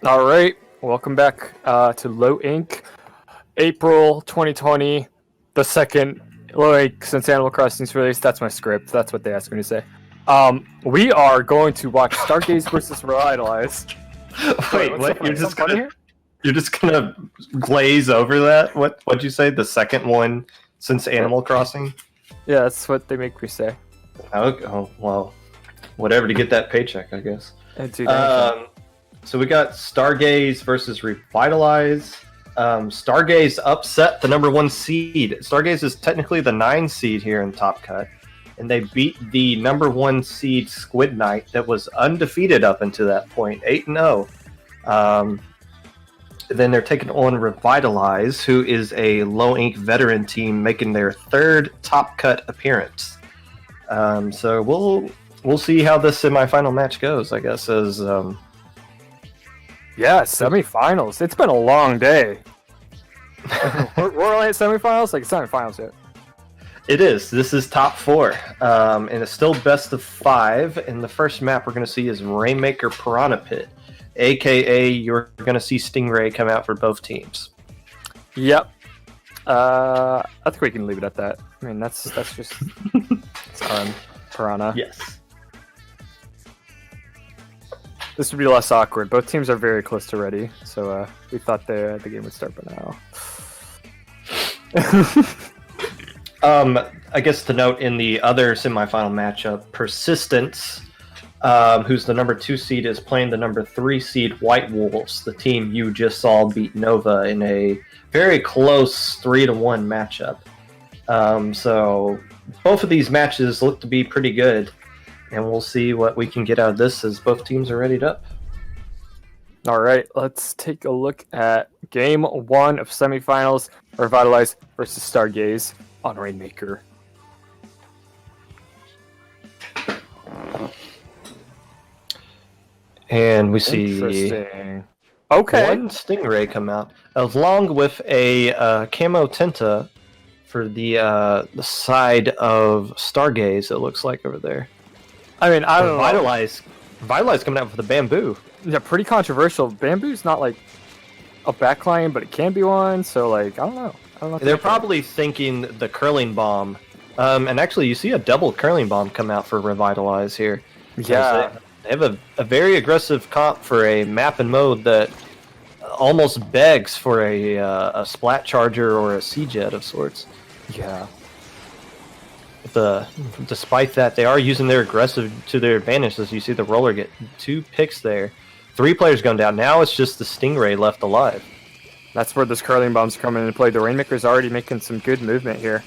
All right, welcome back to Low Inc. April 2020, the second Low Inc. since Animal Crossing's release. That's my script. That's what they asked me to say. We are going to watch Stargaze versus Revitalize. Wait, what's what? so funny? You're just gonna glaze over that? What'd you say? The second one since Animal Crossing? Yeah, that's what they make me say. Oh well, whatever to get that paycheck, I guess. Dude, So we got Stargaze versus Revitalize. Stargaze upset the number 1 seed. Stargaze is technically the 9 seed here in Top Cut, and they beat the number 1 seed Squid Knight that was undefeated up until that point, 8-0. Then they're taking on Revitalize, who is a Low Ink veteran team making their 3rd Top Cut appearance. So we'll see how this semifinal match goes, I guess, as yeah, semifinals. It's been a long day. we're only at semifinals? Like, it's not finals yet. it is. This is top 4, and it's still best of 5. And the first map we're going to see is Rainmaker Piranha Pit, aka you're going to see Stingray come out for both teams. Yep. I think we can leave it at that. I mean, that's just it's Piranha. Yes. This would be less awkward. Both teams are very close to ready, so we thought the game would start by now. I guess to note in the other semifinal matchup, Persistence, who's the number 2 seed, is playing the number 3 seed White Wolves, the team you just saw beat Nova in a very close 3-1 matchup. So both of these matches look to be pretty good, and we'll see what we can get out of this as both teams are readied up. All right, let's take a look at Game 1 of semifinals, Revitalize versus Stargaze on Rainmaker. And we see Interesting. Okay. one Stingray come out, along with a camo Tenta for the side of Stargaze, it looks like over there. I mean, I don't know. Revitalize coming out with a bamboo. Yeah, pretty controversial. Bamboo's not like a backline, but it can be one. So, like, I don't know. They're probably thinking the curling bomb. And actually, you see a double curling bomb come out for Revitalize here. Yeah. They have a very aggressive comp for a map and mode that almost begs for a splat charger or a C-jet of sorts. Yeah. Despite that, they are using their aggressive to their advantage, as you see the roller get 2 picks there. 3 players going down. Now it's just the Stingray left alive. That's where this curling bomb's coming into play. The Rainmaker's already making some good movement here.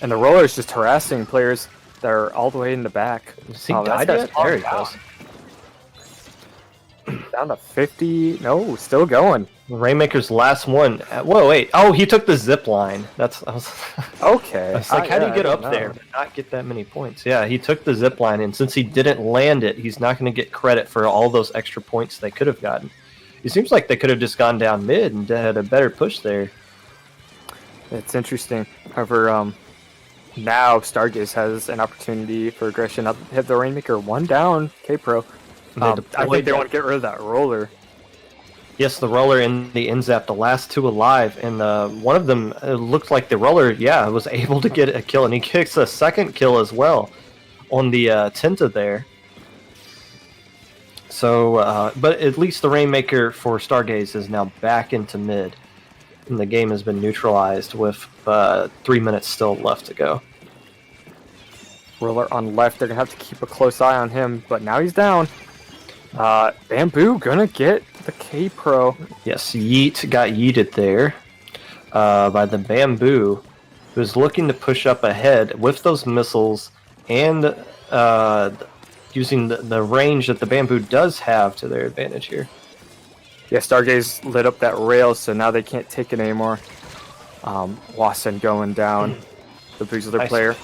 And the roller's just harassing players that are all the way in the back. Is he died yet? There he goes. Down to 50. No, still going. Rainmaker's last one. Whoa, wait. Oh, he took the zip line. I was Okay. I was like, how do you get up there and not get that many points? Yeah, he took the zip line, and since he didn't land it, he's not going to get credit for all those extra points they could have gotten. It seems like they could have just gone down mid and had a better push there. It's interesting. However, now Stargaze has an opportunity for aggression. Up hit the Rainmaker 1 down. K-Pro. I think they want to get rid of that roller. Yes, the roller and the N-Zap, the last 2 alive, and one of them looked like the roller, was able to get a kill, and he kicks a second kill as well on the Tenta there. So, but at least the Rainmaker for Stargaze is now back into mid, and the game has been neutralized with 3 minutes still left to go. Roller on left, they're going to have to keep a close eye on him, but now he's down. Bamboo gonna get the K-Pro. Yes, Yeet got yeeted there by the Bamboo, who's looking to push up ahead with those missiles and using the range that the Bamboo does have to their advantage here. Yeah, Stargaze lit up that rail, so now they can't take it anymore. Wasson going down. The Boozler player.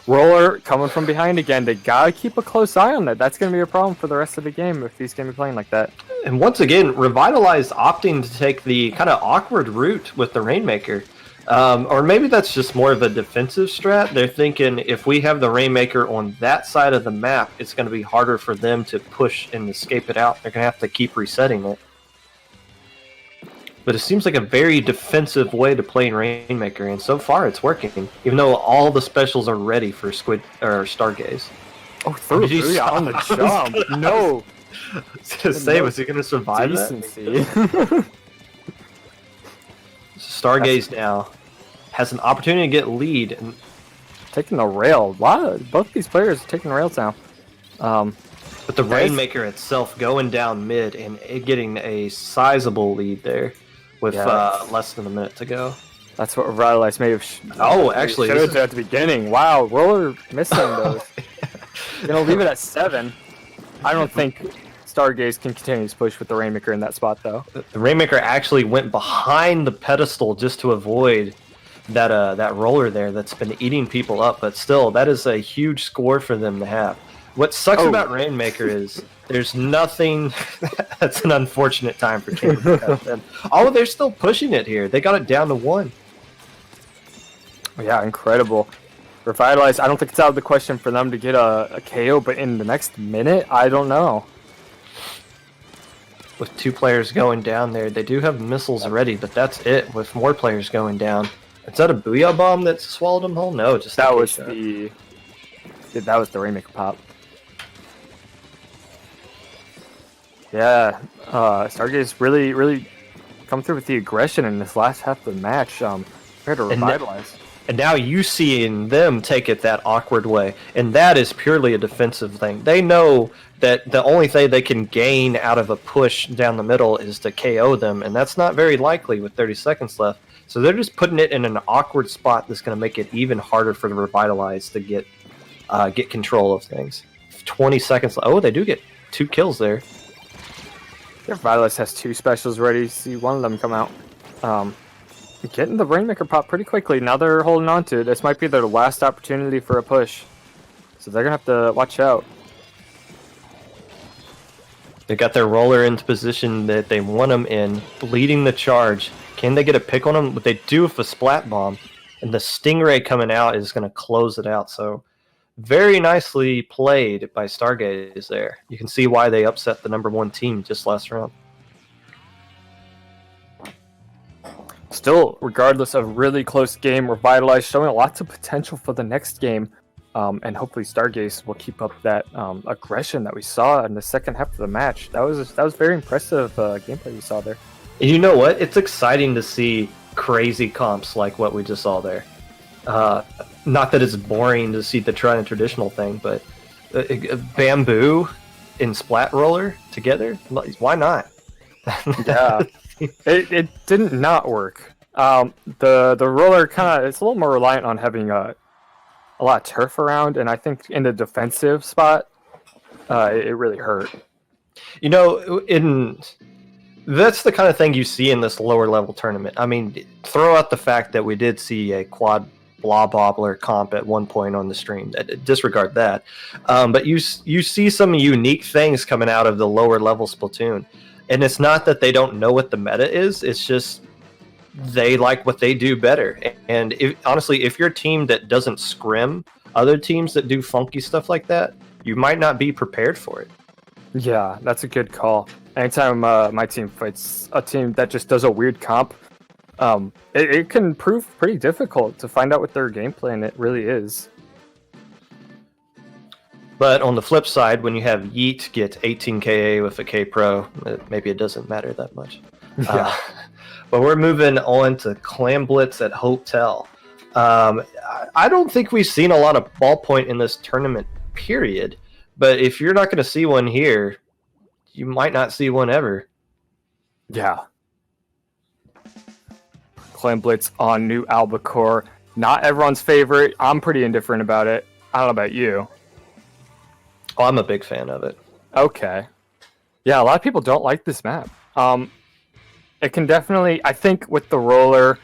Roller coming from behind again. They gotta keep a close eye on that. That's gonna be a problem for the rest of the game if he's gonna be playing like that. And once again, Revitalize opting to take the kind of awkward route with the Rainmaker. Or maybe that's just more of a defensive strat. They're thinking if we have the Rainmaker on that side of the map, it's going to be harder for them to push and escape it out. They're going to have to keep resetting it. But it seems like a very defensive way to play Rainmaker, and so far it's working. Even though all the specials are ready for Stargaze. Oh, through Booyah on the jump. No. I was going to say, was he going to survive Decency. that? Stargaze now has an opportunity to get lead. And taking the rail. Both these players are taking rails now. But the Rainmaker itself going down mid and it getting a sizable lead there with less than a minute to go. That's what Revitalize may have. Actually, should have at the beginning. Wow, Roller missing those. Gonna leave it at 7. I don't think Stargaze can continue to push with the Rainmaker in that spot, though. The Rainmaker actually went behind the pedestal just to avoid that roller there that's been eating people up. But still, that is a huge score for them to have. What sucks about Rainmaker is there's nothing. That's an unfortunate time for King. Oh, they're still pushing it here. They got it down to 1. Yeah, incredible. Revitalize, I don't think it's out of the question for them to get a KO, but in the next minute, I don't know. With 2 players going down there, they do have missiles ready, but that's it. With more players going down, is that a Booyah bomb that swallowed them whole? No, just that was the Rainmaker pop. Yeah, Stargaze really come through with the aggression in this last half of the match. Compared to Revitalize. And now you seeing them take it that awkward way, and that is purely a defensive thing. They know that the only thing they can gain out of a push down the middle is to KO them, and that's not very likely with 30 seconds left. So they're just putting it in an awkward spot that's going to make it even harder for the Revitalize to get control of things. 20 seconds. Oh, they do get 2 kills there. Revitalize has 2 specials ready. See one of them come out. Getting the Rainmaker pop pretty quickly. Now they're holding on to it. This might be their last opportunity for a push. So they're going to have to watch out. They got their roller into position that they want them in, leading the charge. Can they get a pick on them? But they do with a splat bomb. And the Stingray coming out is going to close it out. So very nicely played by Stargaze there. You can see why they upset the #1 team just last round. Still, regardless of really close game, Revitalize showing lots of potential for the next game. And hopefully Stargaze will keep up that aggression that we saw in the second half of the match. That was very impressive gameplay we saw there. And you know what? It's exciting to see crazy comps like what we just saw there. Not that it's boring to see the tried and traditional thing, but Bamboo and Splat Roller together? Why not? Yeah. It didn't not work. The roller it's a little more reliant on having a lot of turf around, and I think in the defensive spot, it really hurt. You know, that's the kind of thing you see in this lower level tournament. I mean, throw out the fact that we did see a quad blob bobbler comp at one point on the stream. Disregard that. But you see some unique things coming out of the lower level Splatoon. And it's not that they don't know what the meta is, it's just they like what they do better. And honestly, if you're a team that doesn't scrim other teams that do funky stuff like that, you might not be prepared for it. Yeah, that's a good call. Anytime my team fights a team that just does a weird comp, it can prove pretty difficult to find out what their game plan it really is. But on the flip side, when you have Yeet get 18 KA with a K Pro, maybe it doesn't matter that much. Yeah. But we're moving on to Clam Blitz at Hotel. I don't think we've seen a lot of ballpoint in this tournament, period. But if you're not going to see one here, you might not see one ever. Yeah. Clam Blitz on New Albacore. Not everyone's favorite. I'm pretty indifferent about it. I don't know about you. Oh, I'm a big fan of it. Okay. Yeah, a lot of people don't like this map. It can definitely, I think with the roller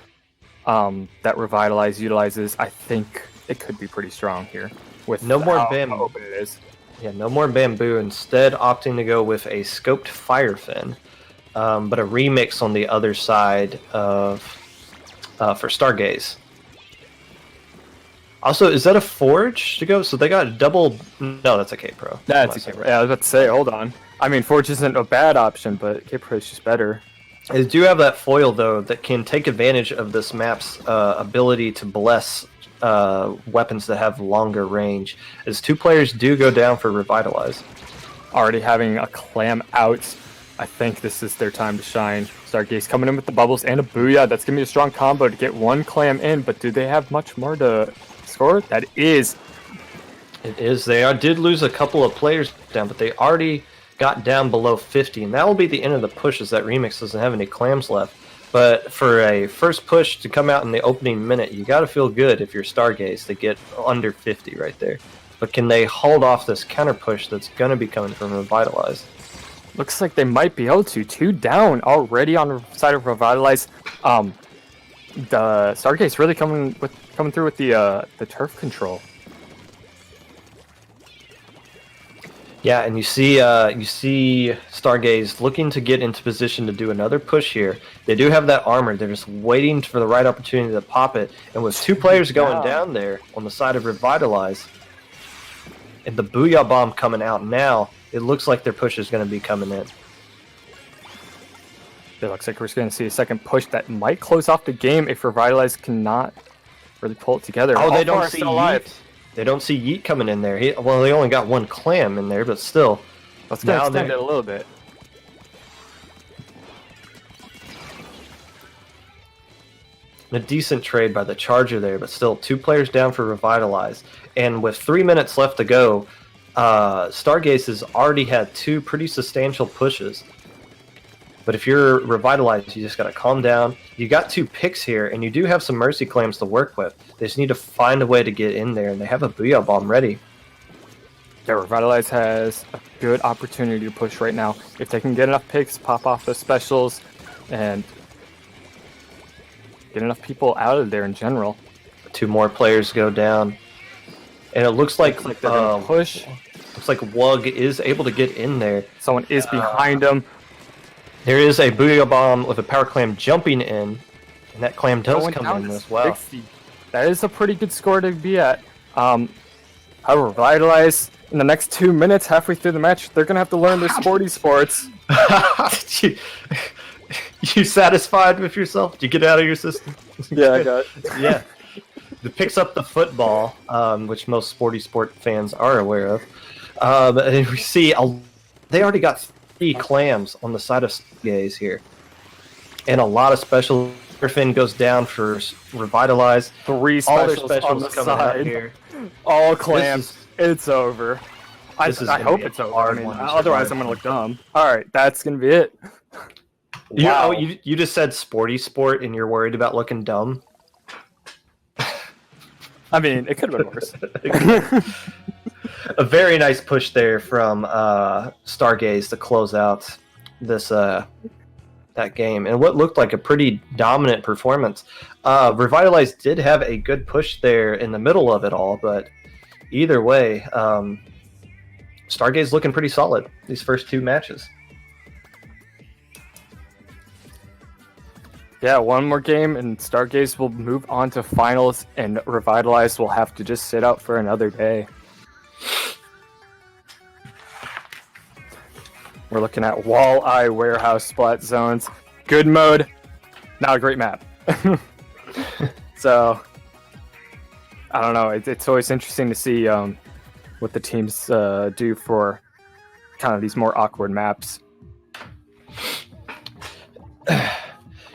that Revitalize utilizes, I think it could be pretty strong here. With no more how bamboo. open it is. Yeah, no more bamboo. Instead, opting to go with a scoped fire fin, but a remix on the other side of for Stargaze. Also, is that a Forge to go? So they got a double... No, that's a K-Pro. That's a K-Pro. Yeah, I was about to say, hold on. I mean, Forge isn't a bad option, but K-Pro is just better. They do have that foil, though, that can take advantage of this map's ability to bless weapons that have longer range, as 2 players do go down for Revitalize. Already having a clam out. I think this is their time to shine. Stargaze coming in with the bubbles and a booyah. That's going to be a strong combo to get 1 clam in, but do they have much more to score? That is. It is. They did lose a couple of players down, but they already got down below 50, and that will be the end of the push, as that Remix doesn't have any clams left. But for a first push to come out in the opening minute, you got to feel good if you're Stargaze to get under 50 right there. But can they hold off this counter push that's going to be coming from Revitalize? Looks like they might be able to. 2 down already on the side of Revitalize. The Stargaze really coming through with the turf control. Yeah, and you see Stargaze looking to get into position to do another push here. They do have that armor. They're just waiting for the right opportunity to pop it. And with 2 players going down there on the side of Revitalize, and the Booyah Bomb coming out now, it looks like their push is going to be coming in. It looks like we're going to see a second push that might close off the game if Revitalize cannot really pull it together. Oh, they don't see Yeet. They don't see Yeet coming in there. Well, they only got 1 clam in there, but still. Let's go extend it a little bit. A decent trade by the Charger there, but still 2 players down for Revitalize. And with 3 minutes left to go, Stargaze has already had 2 pretty substantial pushes. But if you're Revitalized, you just got to calm down. You got 2 picks here, and you do have some Mercy Clams to work with. They just need to find a way to get in there, and they have a Booyah Bomb ready. Yeah, Revitalize has a good opportunity to push right now. If they can get enough picks, pop off the specials, and get enough people out of there in general. 2 more players go down. And it looks like they're gonna push. Looks like Wug is able to get in there. Someone is behind him. There is a Booyah Bomb with a Power Clam jumping in, and that clam does come in as well. 60. That is a pretty good score to be at. However, Revitalize, in the next 2 minutes, halfway through the match, they're going to have to learn their sporty sports. You satisfied with yourself? Did you get out of your system? Yeah, I got it. Yeah. It picks up the football, which most sporty sport fans are aware of. And we see they already got 3 clams on the side of Stargaze here. And a lot of special. Griffin goes down for Revitalize. 3 specials, all their specials on the side. Here. All clams. It's over. I hope it's over. I mean, otherwise, I'm going to look dumb. All right, that's going to be it. Wow. You just said sporty sport and you're worried about looking dumb? I mean, it could have been worse. A very nice push there from Stargaze to close out this that game, and what looked like a pretty dominant performance. Revitalize did have a good push there in the middle of it all, but either way, Stargaze looking pretty solid these first 2 matches. Yeah, 1 more game and Stargaze will move on to finals, and Revitalize will have to just sit out for another day. We're looking at Walleye Warehouse Splat Zones. Good mode, not a great map. So, I don't know. It's always interesting to see what the teams do for kind of these more awkward maps.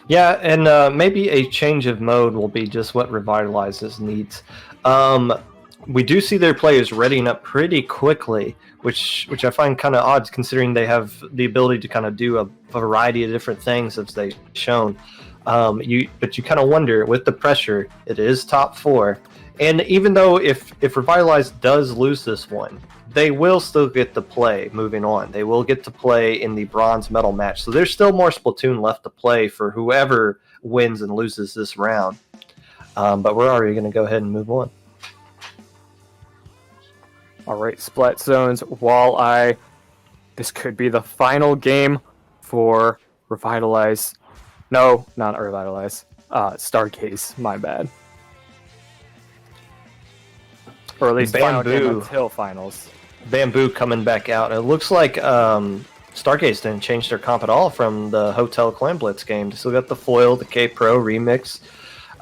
Yeah, and maybe a change of mode will be just what Revitalizes needs. We do see their players readying up pretty quickly, which I find kind of odd considering they have the ability to kind of do a variety of different things as they've shown. But you kind of wonder, with the pressure, it is top 4. And even though if Revitalize does lose this one, they will still get to play moving on. They will get to play in the bronze medal match. So there's still more Splatoon left to play for whoever wins and loses this round. But we're already going to go ahead and move on. All right, Splat Zones, Walleye. This could be the final game for Revitalize. No, not Revitalize. Stargaze, my bad. Or at least final game Bamboo. until finals. Bamboo coming back out. It looks like Stargaze didn't change their comp at all from the Hotel Clan Blitz game. Still got the foil, the K Pro remix.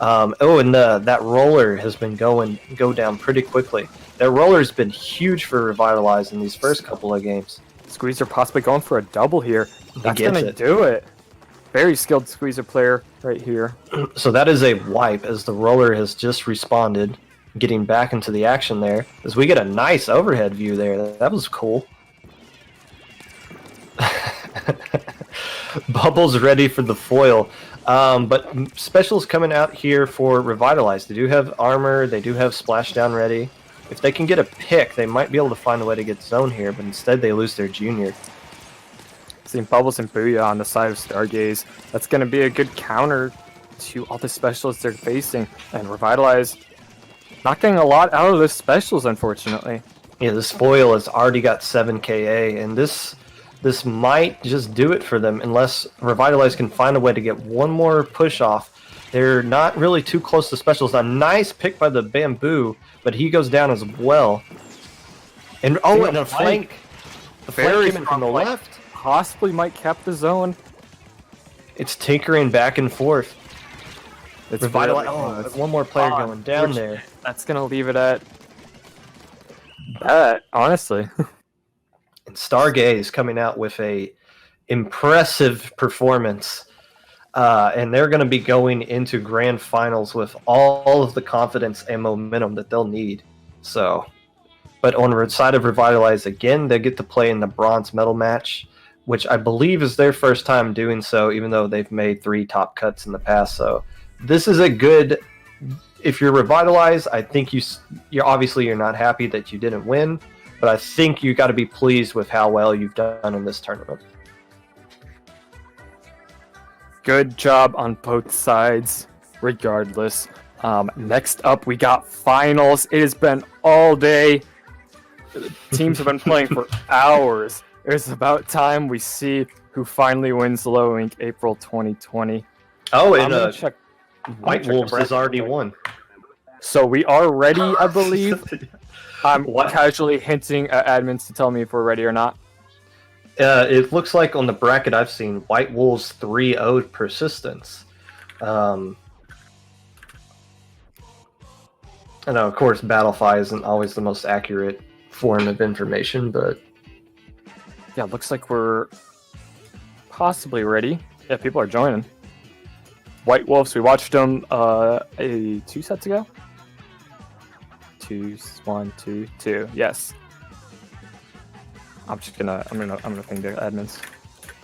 And that roller has been go down pretty quickly. That roller's been huge for Revitalize in these first couple of games. Squeezer possibly going for a double here. That's gets gonna it. do it. Very skilled Squeezer player right here. So that is a wipe as the roller has just respawned, getting back into the action there. As we get a nice overhead view there. That was cool. Bubbles ready for the foil. But specials coming out here for Revitalize. They do have armor. They do have splashdown ready. If they can get a pick, they might be able to find a way to get zone here, but instead they lose their junior. Seeing Bubbles and Booyah on the side of Stargaze. That's going to be a good counter to all the specials they're facing. And Revitalize not getting a lot out of the specials, unfortunately. Yeah, this foil has already got 7 KA, and this might just do it for them unless Revitalize can find a way to get one more push off. They're not really too close to specials. A nice pick by the Bamboo, but he goes down as well. And and a flank. The flank came in from the left. Possibly might cap the zone. It's tinkering back and forth. It's Revitalize. really There's one more player going down there. That's going to leave it at that, honestly. And Stargaze coming out with a impressive performance. And they're going to be going into grand finals with all of the confidence and momentum that they'll need. So, but on the side of Revitalize, again, they get to play in the bronze medal match, which I believe is their first time doing so, even though they've made 3 top cuts in the past. So this is a good, if you're Revitalize, I think you're not happy that you didn't win, but I think you got to be pleased with how well you've done in this tournament. Good job on both sides, regardless. Next up, we got finals. It has been all day. Teams have been playing for hours. It's about time we see who finally wins Low Ink April 2020. Oh, I'm and gonna check. White Wolves has already won. So we are ready, I believe. I'm casually hinting at admins to tell me if we're ready or not. It looks like on the bracket I've seen, White Wolves 3-0'd Persistence. I know, of course, Battlefy isn't always the most accurate form of information, but yeah, looks like we're possibly ready. Yeah, people are joining. White Wolves, we watched them 2 sets ago. 1, 2, 2. Yes. I'm gonna ping the admins.